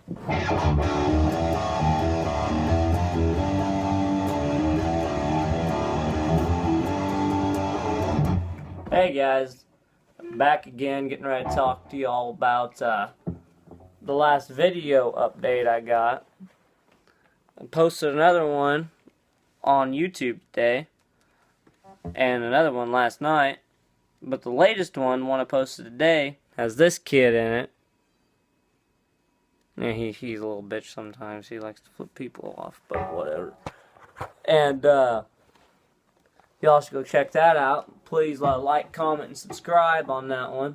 Hey guys, back again, getting ready to talk to y'all about the last video update I got. I posted another one on YouTube today, and another one last night, but the latest one I posted today, has this kid in it. Yeah, he's a little bitch sometimes. He likes to flip people off, but whatever. And y'all should go check that out. Please like, comment, and subscribe on that one.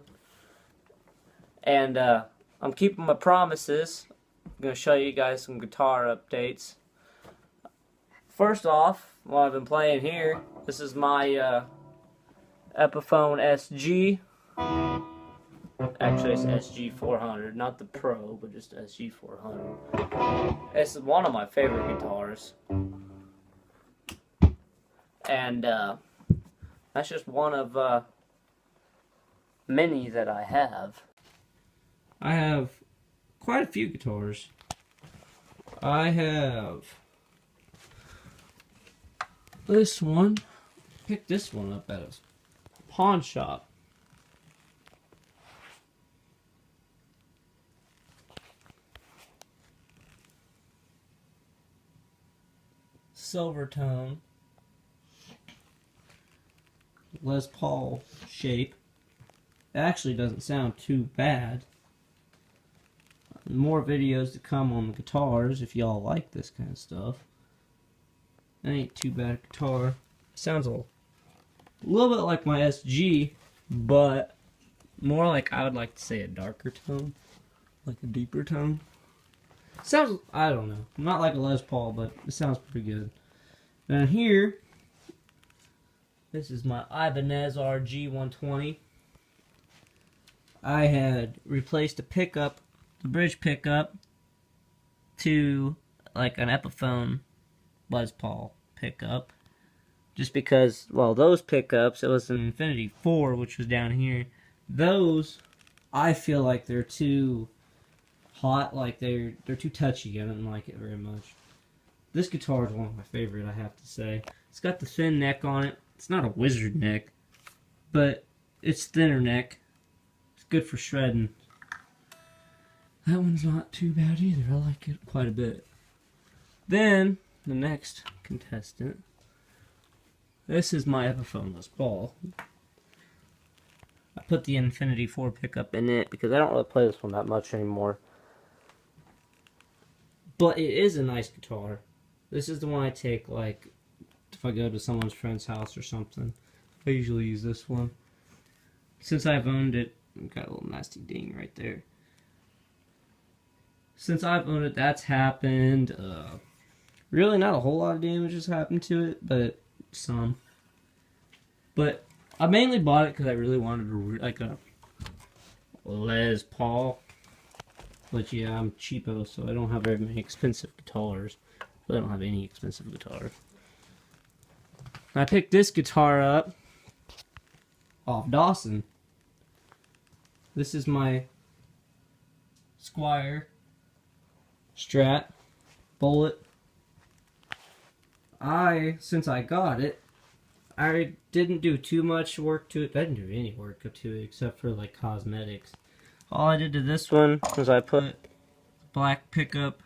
And I'm keeping my promises. I'm going to show you guys some guitar updates. First off, what I've been playing here, this is my Epiphone SG. Actually, it's SG400, not the Pro, but just SG400. This is one of my favorite guitars. And that's just one of many that I have. I have quite a few guitars. I have this one. Picked this one up at a pawn shop. Silver tone. Les Paul shape. It actually doesn't sound too bad. More videos to come on the guitars if y'all like this kind of stuff. That ain't too bad a guitar. Sounds a little bit like my SG, but more like, I would like to say, a darker tone. Like a deeper tone. Sounds, I don't know. Not like a Les Paul, but it sounds pretty good. Down here, this is my Ibanez RG120. I had replaced a pickup, the bridge pickup, to like an Epiphone Les Paul pickup. Just because, well, those pickups, it was an Infinity 4, which was down here. Those, I feel like they're too hot, like they're too touchy. I don't like it very much. This guitar is one of my favorite, I have to say. It's got the thin neck on it. It's not a wizard neck, but it's thinner neck. It's good for shredding. That one's not too bad either. I like it quite a bit. Then, the next contestant. This is my Epiphone Les Paul. I put the Infinity 4 pickup in it because I don't really play this one that much anymore. But it is a nice guitar. This is the one I take, like, if I go to someone's friend's house or something. I usually use this one. Since I've owned it, I've got a little nasty ding right there. Since I've owned it, that's happened. Really not a whole lot of damage has happened to it, but some. But I mainly bought it because I really wanted like a Les Paul. But yeah, I'm cheapo, so I don't have very many expensive guitars. But I don't have any expensive guitars. I picked this guitar up off Dawson. This is my Squier Strat Bullet. Since I got it, I didn't do too much work to it. I didn't do any work to it except for like cosmetics. All I did to this one was I put black pickup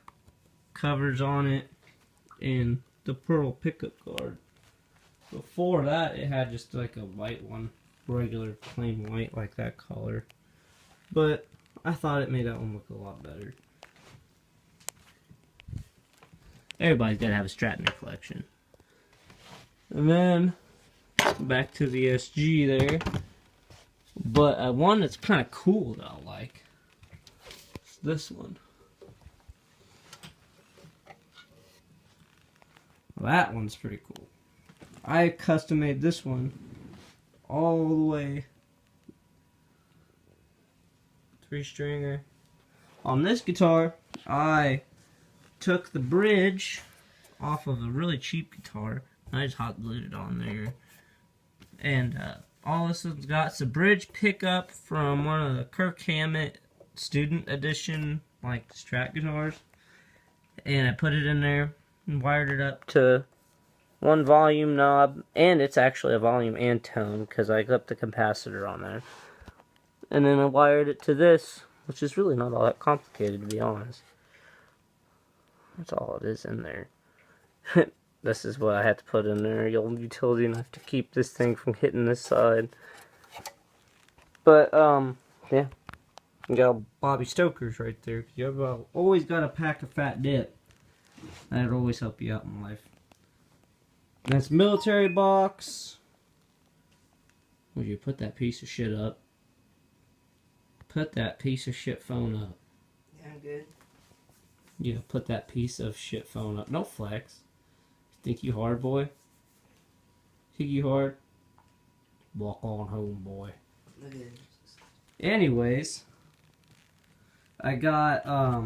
covers on it and the pearl pickup guard. Before that, it had just like a white one, regular plain white like that color. But I thought it made that one look a lot better. Everybody's gotta have a Strat in their collection. And then back to the SG there. But one that's kind of cool that I like. It's this one. Well, that one's pretty cool. I custom made this one all the way. 3-stringer. On this guitar, I took the bridge off of a really cheap guitar. I just hot glued it on there. And all this one's got is a bridge pickup from one of the Kirk Hammett Student Edition like Strat guitars, and I put it in there and wired it up to one volume knob, and it's actually a volume and tone because I got the capacitor on there. And then I wired it to this, which is really not all that complicated, to be honest. That's all it is in there. This is what I had to put in there. Old utility enough to keep this thing from hitting this side. But, yeah. You got Bobby Stoker's right there. You've always got to pack a fat dip. That'd always help you out in life. That's military box. Would you put that piece of shit up? Put that piece of shit phone up. Yeah, I'm good. Yeah, put that piece of shit phone up. No flex. Think you hard, boy? Think you hard? Walk on home, boy. Look at it. Anyways, I got a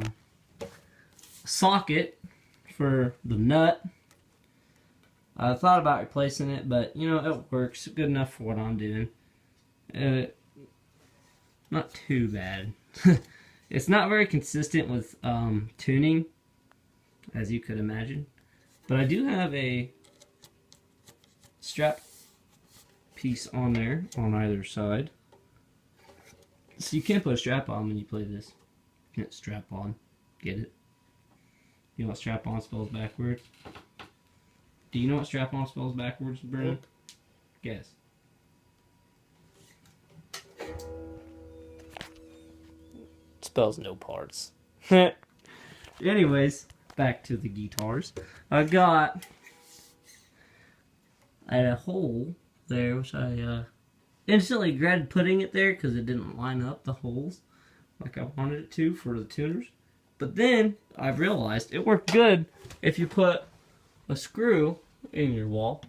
socket for the nut. I thought about replacing it, but you know, it works good enough for what I'm doing. Not too bad. It's not very consistent with tuning, as you could imagine. But I do have a strap piece on there on either side. So you can't put a strap on when you play this. You can't strap on. Get it? You know what strap on spells backwards? Do you know what strap on spells backwards, Brennan? Guess. It spells no parts. Anyways, back to the guitars. I had a hole there, which I instantly regretted putting it there because it didn't line up the holes like I wanted it to for the tuners. But then I realized it worked good if you put a screw in your wall.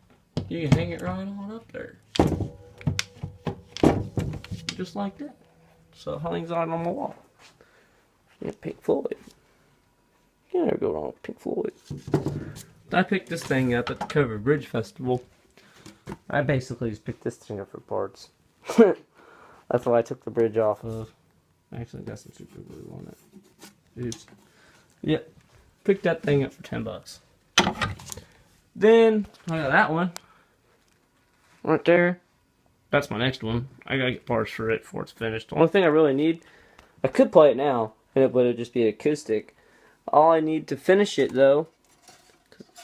You can hang it right on up there. Just like that. So it hangs on my wall. Yeah, Pink Floyd. You never go wrong with Pink Floyd. I picked this thing up at the Covered Bridge Festival. I basically just picked this thing up for parts. That's why I took the bridge off of. I actually got some super glue on it. Oops. Yep. Picked that thing up for $10. Then I got that one. Right there. That's my next one. I gotta get parts for it before it's finished. The only thing I really need, I could play it now, and it would just be acoustic. All I need to finish it, though,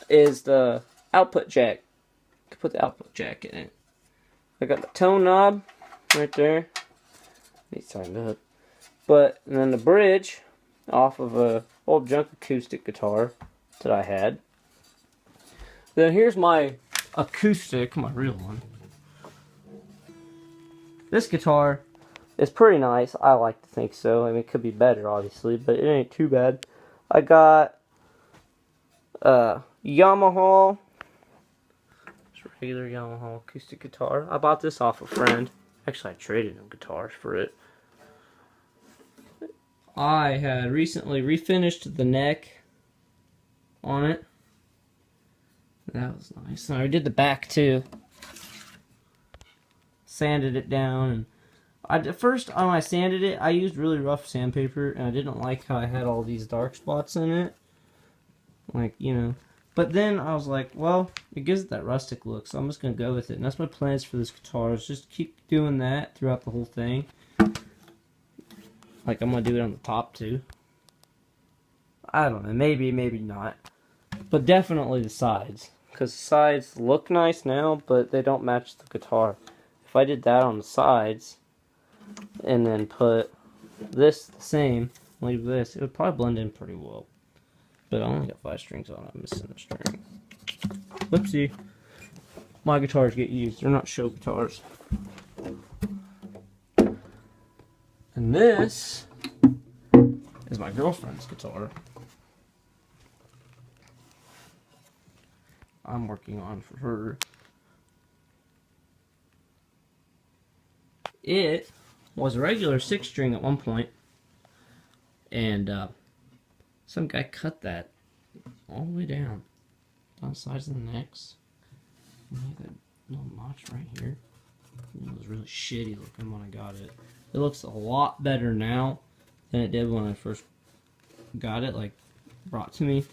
is the output jack. I could put the output jack in it. I got the tone knob right there. Needs tightened up. But, and then the bridge off of a old junk acoustic guitar that I had. Then here's my acoustic, my real one. This guitar is pretty nice. I like to think so. I mean, it could be better, obviously, but it ain't too bad. I got Yamaha, just regular Yamaha acoustic guitar. I bought this off a friend. Actually, I traded him guitars for it. I had recently refinished the neck on it. That was nice. And I did the back too. Sanded it down, and at first when I sanded it, I used really rough sandpaper, and I didn't like how I had all these dark spots in it. Like, you know. But then I was like, well, it gives it that rustic look, so I'm just going to go with it. And that's my plans for this guitar, is just keep doing that throughout the whole thing. Like, I'm going to do it on the top, too. I don't know, maybe, maybe not. But definitely the sides. Because the sides look nice now, but they don't match the guitar. If I did that on the sides, and then put this the same, leave this, it would probably blend in pretty well. But I only got 5 strings on it, I'm missing a string. Whoopsie. My guitars get used, they're not show guitars. And this is my girlfriend's guitar. I'm working on for her. It was a regular 6-string at one point, and some guy cut that all the way down the sides of the necks. That little notch right here. It was really shitty looking when I got it. It looks a lot better now than it did when I first got it, like, brought to me.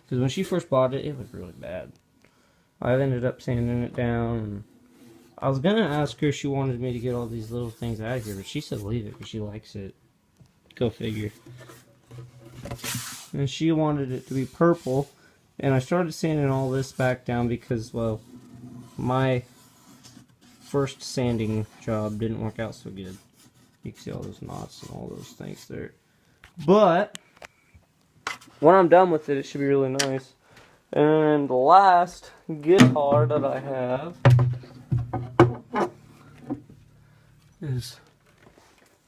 Because when she first bought it, it was really bad. I ended up sanding it down. And I was going to ask her if she wanted me to get all these little things out of here, but she said leave it because she likes it. Go figure. And she wanted it to be purple. And I started sanding all this back down because, well, my first sanding job didn't work out so good. You can see all those knots and all those things there. But when I'm done with it, it should be really nice. And the last guitar that I have is,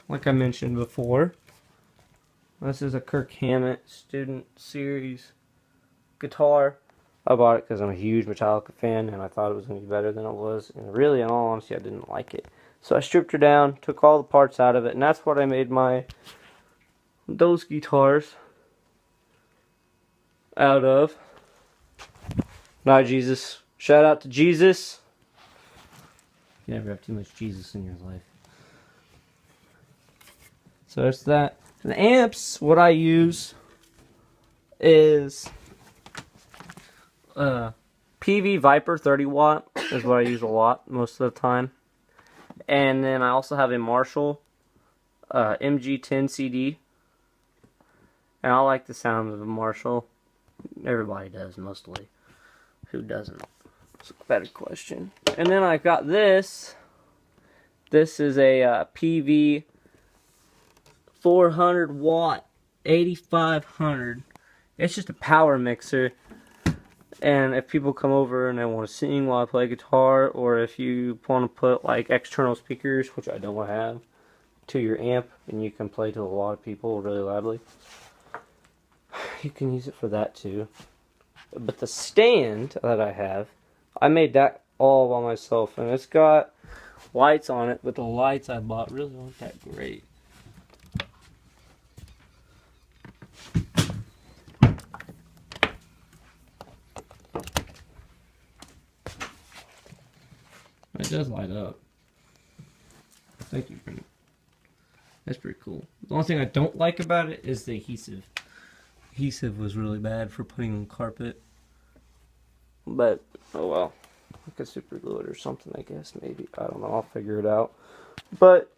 like I mentioned before, this is a Kirk Hammett Student Series guitar. I bought it because I'm a huge Metallica fan and I thought it was going to be better than it was. And really, in all honesty, I didn't like it. So I stripped her down, took all the parts out of it, and that's what I made those guitars out of. Not Jesus. Shout out to Jesus. You never have too much Jesus in your life. So that's that. The amps, what I use is PV Viper 30 watt is what I use a lot most of the time. And then I also have a Marshall MG10 CD. And I like the sound of a Marshall. Everybody does, mostly. Who doesn't? It's a better question. And then I got this. This is a PV 400 watt 8500. It's just a power mixer. And if people come over and they want to sing while I play guitar, or if you want to put like external speakers, which I don't have, to your amp, and you can play to a lot of people really loudly, you can use it for that too. But the stand that I have, I made that all by myself, and it's got lights on it, but the lights I bought really aren't that great. It does light up. Thank you, Brendan. That's pretty cool. The only thing I don't like about it is the adhesive. Adhesive was really bad for putting on carpet. But, oh well. I could super glue it or something, I guess, maybe. I don't know, I'll figure it out. But,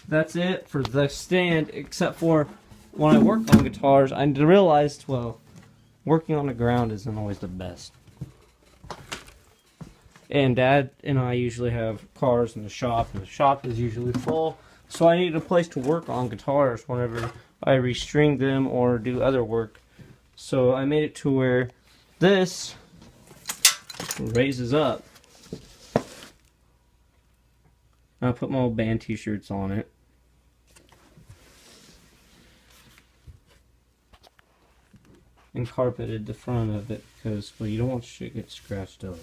that's it for the stand, except for when I work on guitars, I realized, well, working on the ground isn't always the best. And Dad and I usually have cars in the shop, and the shop is usually full. So I need a place to work on guitars whenever I restring them or do other work. So I made it to where this raises up. I put my old band t-shirts on it. And carpeted the front of it because, well, you don't want shit to get scratched up.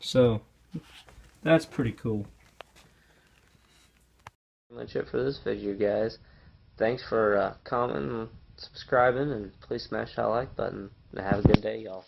So, that's pretty cool. That's it for this video, guys. Thanks for commenting, subscribing, and please smash that like button. And have a good day, y'all.